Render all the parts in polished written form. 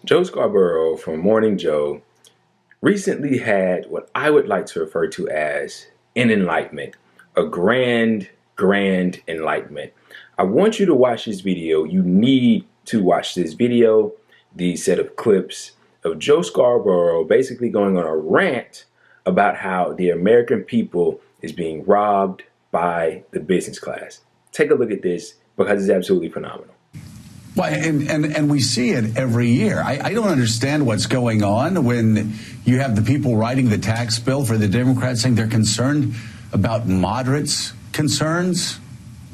Joe Scarborough from Morning Joe recently had what I would like to refer to as an enlightenment, a grand enlightenment. I want you to watch this video. You need to watch this video, the set of clips of Joe Scarborough basically going on a rant about how the American people is being robbed by the business class. Take a look at this because it's absolutely phenomenal. Well, and we see it every year. I don't understand what's going on when you have the people writing the tax bill for the Democrats saying they're concerned about moderates' concerns.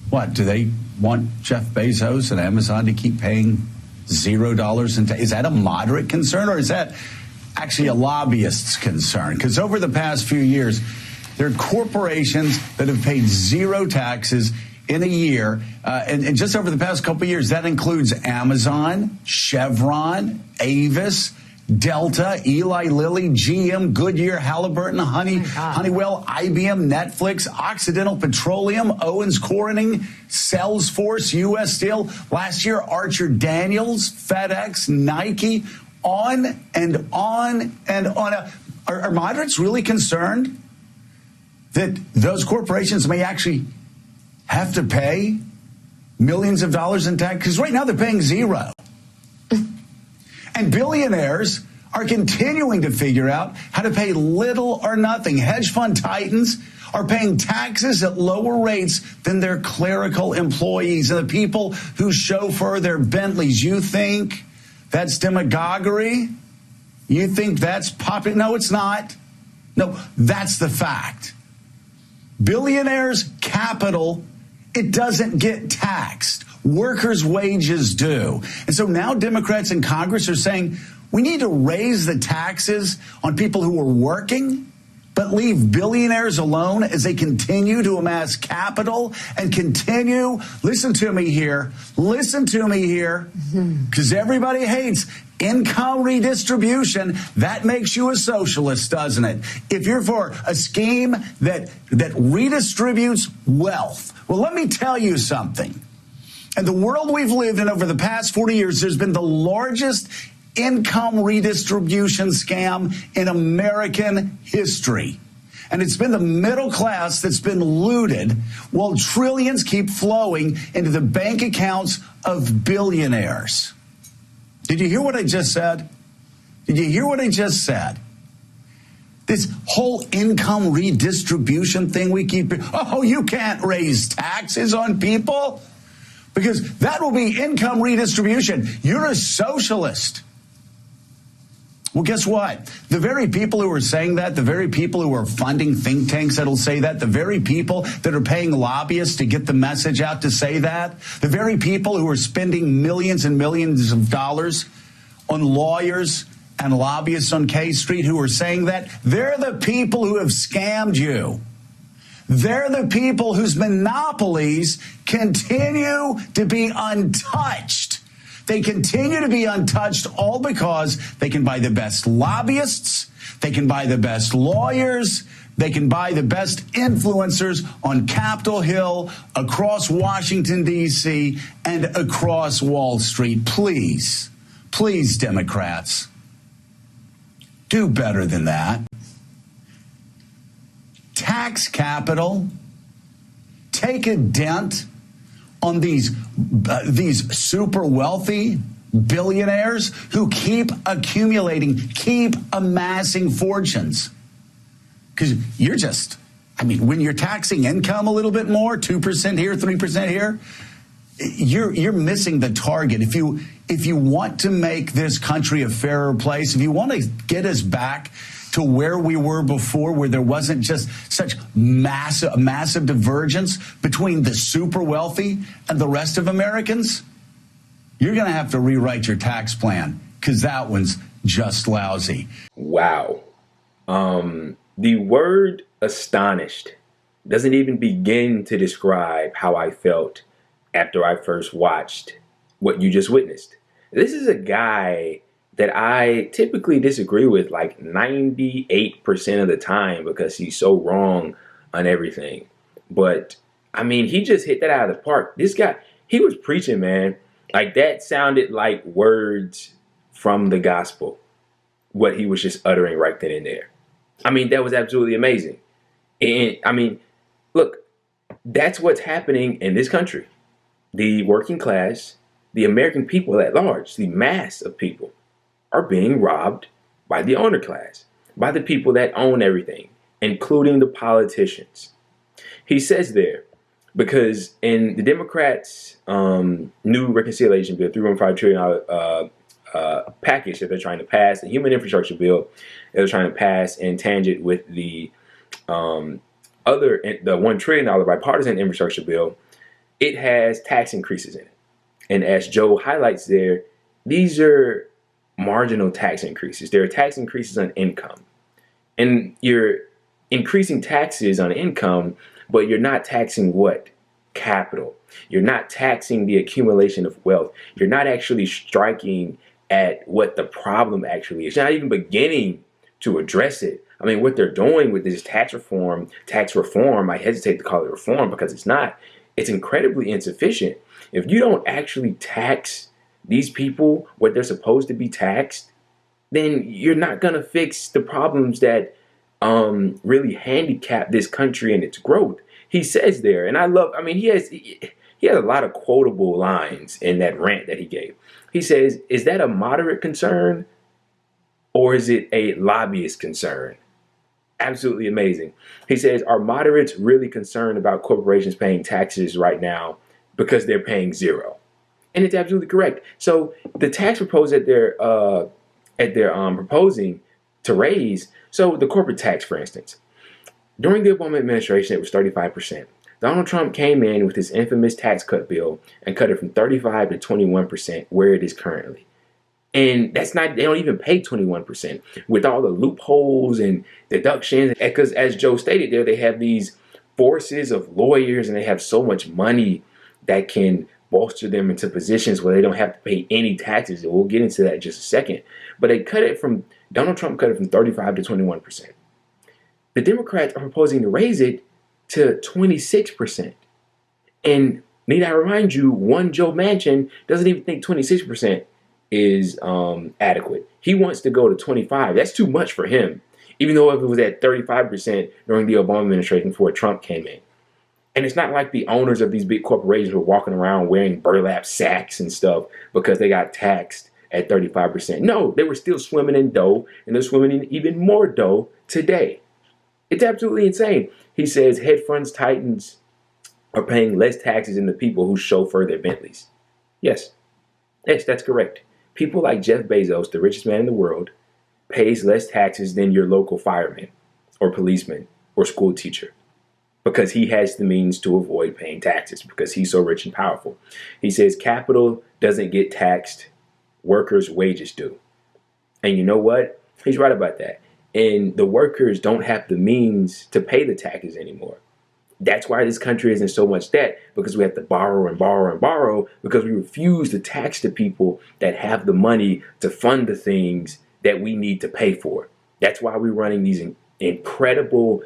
What, do they want Jeff Bezos and Amazon to keep paying $0 in tax? Is that a moderate concern, or is that actually a lobbyist's concern? Because over the past few years, there are corporations that have paid zero taxes in a year, and just over the past couple of years, that includes Amazon, Chevron, Avis, Delta, Eli Lilly, GM, Goodyear, Halliburton, Honeywell, IBM, Netflix, Occidental Petroleum, Owens Corning, Salesforce, U.S. Steel. Last year, Archer Daniels, FedEx, Nike, on and on and on. Are moderates really concerned that those corporations may actually have to pay millions of dollars in tax? Because right now they're paying zero. And billionaires are continuing to figure out how to pay little or nothing. Hedge fund titans are paying taxes at lower rates than their clerical employees and the people who chauffeur their Bentleys. You think that's demagoguery? You think that's popular? No, it's not. No, that's the fact. Billionaires' capital, it doesn't get taxed. Workers' wages do. And so now Democrats in Congress are saying we need to raise the taxes on people who are working, but leave billionaires alone as they continue to amass capital and continue. Listen to me here, because everybody hates income redistribution. That makes you a socialist, doesn't it? If you're for a scheme that redistributes wealth. Well, let me tell you something. In the world we've lived in over the past 40 years, there's been the largest income redistribution scam in American history. And it's been the middle class that's been looted while trillions keep flowing into the bank accounts of billionaires. Did you hear what I just said? This whole income redistribution thing we keep, you can't raise taxes on people because that will be income redistribution. You're a socialist. Well, guess what? The very people who are saying that, the very people who are funding think tanks that'll say that, the very people that are paying lobbyists to get the message out to say that, the very people who are spending millions and millions of dollars on lawyers and lobbyists on K Street who are saying that, they're the people who have scammed you. They're the people whose monopolies continue to be untouched. They continue to be untouched all because they can buy the best lobbyists, they can buy the best lawyers, they can buy the best influencers on Capitol Hill, across Washington, D.C., and across Wall Street. Please, Democrats, do better than that. Tax capital, take a dent on these super wealthy billionaires who keep accumulating, keep amassing fortunes. Because when you're taxing income a little bit more, 2% here, 3% here, you're missing the target. If you want to make this country a fairer place, if you want to get us back to where we were before, where there wasn't just such massive divergence between the super wealthy and the rest of Americans, you're going to have to rewrite your tax plan because that one's just lousy. Wow. The word astonished doesn't even begin to describe how I felt after I first watched what you just witnessed. This is a guy that I typically disagree with like 98% of the time because he's so wrong on everything. But I mean, he just hit that out of the park. This guy, he was preaching, man. Like that sounded like words from the gospel what he was just uttering right then and there. I mean, that was absolutely amazing. And I mean, look, that's what's happening in this country. The working class, the American people at large, the mass of people are being robbed by the owner class, by the people that own everything, including the politicians. He says there, because in the Democrats' new reconciliation bill, $3.5 trillion package that they're trying to pass, the human infrastructure bill that they're trying to pass in tangent with the the $1 trillion bipartisan infrastructure bill, it has tax increases in it. And as Joe highlights there, these are marginal tax increases. There are tax increases on income. And you're increasing taxes on income, but you're not taxing what? Capital. You're not taxing the accumulation of wealth. You're not actually striking at what the problem actually is. You're not even beginning to address it. I mean, what they're doing with this tax reform, I hesitate to call it reform because it's not. It's incredibly insufficient. If you don't actually tax these people what they're supposed to be taxed, then you're not going to fix the problems that really handicap this country and its growth. He says there, and he has a lot of quotable lines in that rant that he gave. He says, is that a moderate concern or is it a lobbyist concern? Absolutely amazing. He says, are moderates really concerned about corporations paying taxes right now because they're paying zero? And it's absolutely correct. So the tax proposal that they're proposing to raise, so the corporate tax, for instance, during the Obama administration, it was 35%. Donald Trump came in with his infamous tax cut bill and cut it from 35 to 21%, where it is currently. And they don't even pay 21% with all the loopholes and deductions. Because as Joe stated there, they have these forces of lawyers and they have so much money that can bolster them into positions where they don't have to pay any taxes. And we'll get into that in just a second. But Donald Trump cut it from 35 to 21%. The Democrats are proposing to raise it to 26%. And need I remind you, one Joe Manchin doesn't even think 26% is adequate. He wants to go to 25. That's too much for him, even though if it was at 35% during the Obama administration before Trump came in. And it's not like the owners of these big corporations were walking around wearing burlap sacks and stuff because they got taxed at 35%. No, they were still swimming in dough, and they're swimming in even more dough today. It's absolutely insane. He says hedge funds titans are paying less taxes than the people who chauffeur their Bentleys. Yes, that's correct. People like Jeff Bezos, the richest man in the world, pays less taxes than your local fireman or policeman or school teacher because he has the means to avoid paying taxes because he's so rich and powerful. He says capital doesn't get taxed, workers' wages do. And you know what? He's right about that. And the workers don't have the means to pay the taxes anymore. That's why this country is in so much debt, because we have to borrow and borrow and borrow because we refuse to tax the people that have the money to fund the things that we need to pay for. That's why we're running these incredible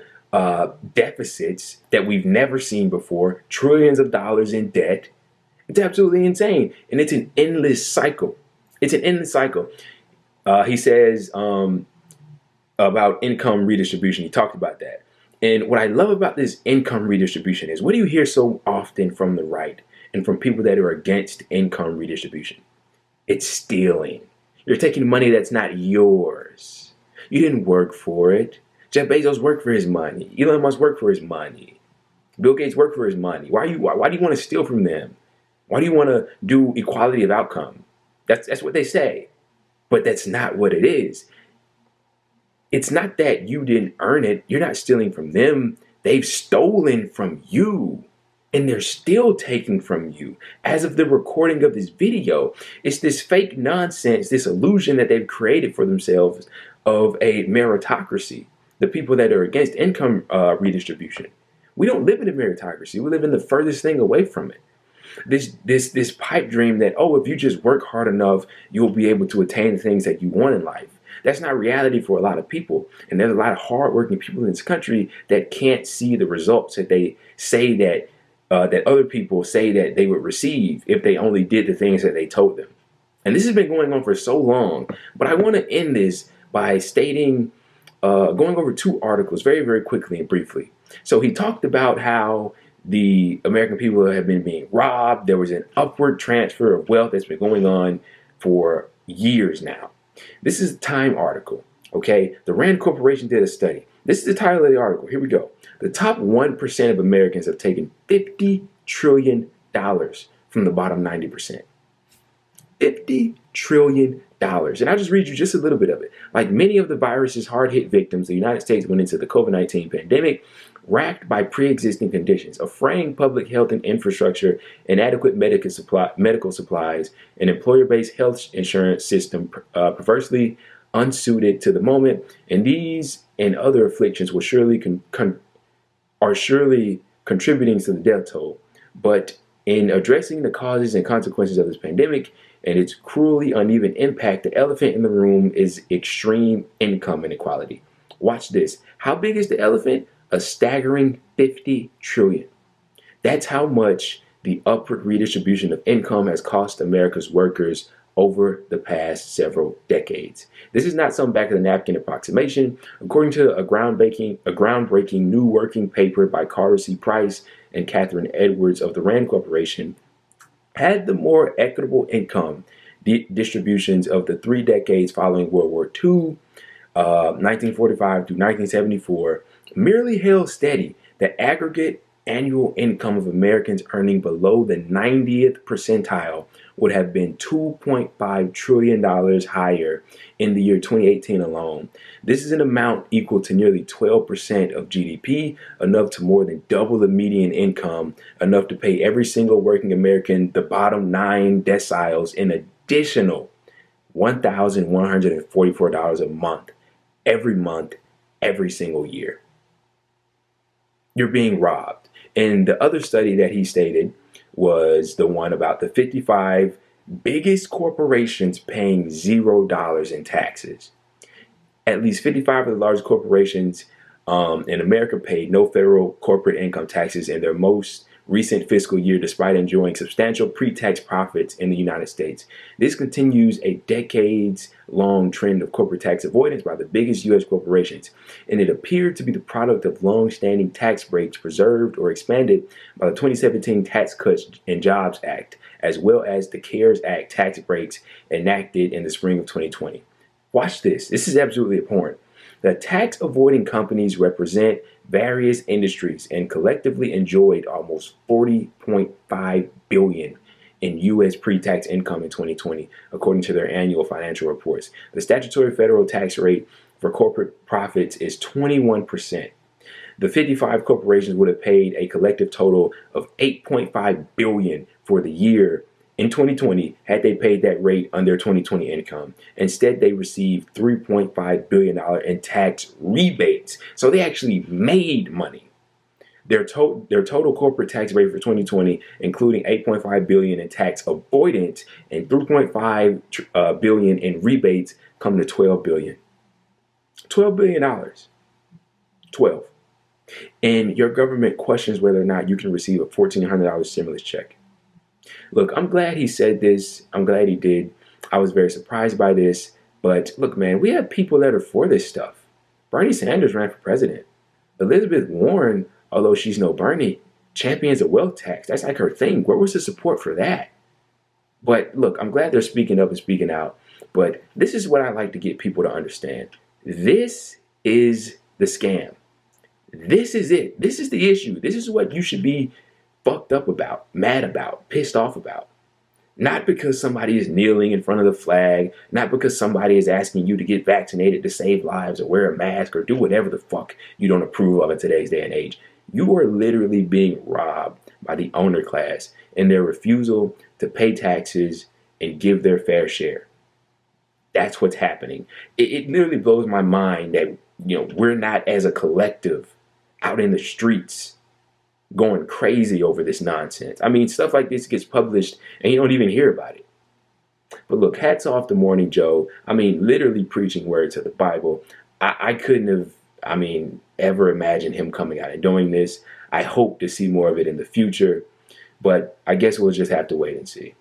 deficits that we've never seen before, trillions of dollars in debt. It's absolutely insane. And it's an endless cycle. It's an endless cycle. He says about income redistribution. He talked about that. And what I love about this income redistribution is, what do you hear so often from the right and from people that are against income redistribution? It's stealing. You're taking money that's not yours. You didn't work for it. Jeff Bezos worked for his money. Elon Musk worked for his money. Bill Gates worked for his money. Why do you want to steal from them? Why do you want to do equality of outcome? That's what they say. But that's not what it is. It's not that you didn't earn it. You're not stealing from them. They've stolen from you. And they're still taking from you. As of the recording of this video, it's this fake nonsense, this illusion that they've created for themselves of a meritocracy. The people that are against income redistribution. We don't live in a meritocracy. We live in the furthest thing away from it. This pipe dream that, if you just work hard enough, you'll be able to attain the things that you want in life. That's not reality for a lot of people. And there's a lot of hardworking people in this country that can't see the results that they say that other people say that they would receive if they only did the things that they told them. And this has been going on for so long. But I want to end this by stating, going over two articles very, very quickly and briefly. So he talked about how the American people have been being robbed. There was an upward transfer of wealth that's been going on for years now. This is a Time article, okay? The Rand Corporation did a study. This is the title of the article. Here we go. The top 1% of Americans have taken $50 trillion from the bottom 90%. $50 trillion. And I'll just read you just a little bit of it. Like many of the virus's hard-hit victims, the United States went into the COVID-19 pandemic racked by pre-existing conditions, a fraying public health and infrastructure, inadequate medical supplies, an employer-based health insurance system perversely unsuited to the moment, and these and other afflictions will surely are surely contributing to the death toll. But in addressing the causes and consequences of this pandemic and its cruelly uneven impact, the elephant in the room is extreme income inequality. Watch this. How big is the elephant? A staggering 50 trillion. That's how much the upward redistribution of income has cost America's workers over the past several decades. This is not some back of the napkin approximation. According to a groundbreaking new working paper by Carter C. Price and Catherine Edwards of the Rand Corporation, had the more equitable income distributions of the 3 decades following World War II, 1945 to 1974, merely held steady, the aggregate annual income of Americans earning below the 90th percentile would have been $2.5 trillion higher in the year 2018 alone. This is an amount equal to nearly 12% of GDP, enough to more than double the median income, enough to pay every single working American the bottom 9 deciles an additional $1,144 a month, every single year. You're being robbed. And the other study that he stated was the one about the 55 biggest corporations paying $0 in taxes. At least 55 of the largest corporations in America paid no federal corporate income taxes in their most recent fiscal year, despite enjoying substantial pre-tax profits in the United States. This continues a decades-long trend of corporate tax avoidance by the biggest U.S. corporations, and it appeared to be the product of long-standing tax breaks preserved or expanded by the 2017 Tax Cuts and Jobs Act, as well as the CARES Act tax breaks enacted in the spring of 2020. Watch this. This is absolutely abhorrent. The tax avoiding companies represent various industries and collectively enjoyed almost $40.5 billion in U.S. pre-tax income in 2020, according to their annual financial reports. The statutory federal tax rate for corporate profits is 21%. The 55 corporations would have paid a collective total of $8.5 billion for the year in 2020 had they paid that rate on their 2020 income. Instead, they received $3.5 billion in tax rebates. So they actually made money. Their total corporate tax rate for 2020, including $8.5 billion in tax avoidance and $3.5 billion in rebates, come to $12 billion. $12 billion. 12. And your government questions whether or not you can receive a $1,400 stimulus check. Look, I'm glad he said this. I'm glad he did. I was very surprised by this. But look, man, we have people that are for this stuff. Bernie Sanders ran for president. Elizabeth Warren, although she's no Bernie, champions a wealth tax. That's like her thing. Where was the support for that? But look, I'm glad they're speaking up and speaking out. But this is what I like to get people to understand. This is the scam. This is it. This is the issue. This is what you should be fucked up about, mad about, pissed off about. Not because somebody is kneeling in front of the flag, not because somebody is asking you to get vaccinated to save lives or wear a mask or do whatever the fuck you don't approve of in today's day and age. You are literally being robbed by the owner class in their refusal to pay taxes and give their fair share. That's what's happening. It literally blows my mind that, we're not as a collective out in the streets going crazy over this nonsense. I mean, stuff like this gets published and you don't even hear about it. But look, hats off to Morning Joe. I mean, literally preaching words of the Bible. I couldn't have, ever imagined him coming out and doing this. I hope to see more of it in the future, but I guess we'll just have to wait and see.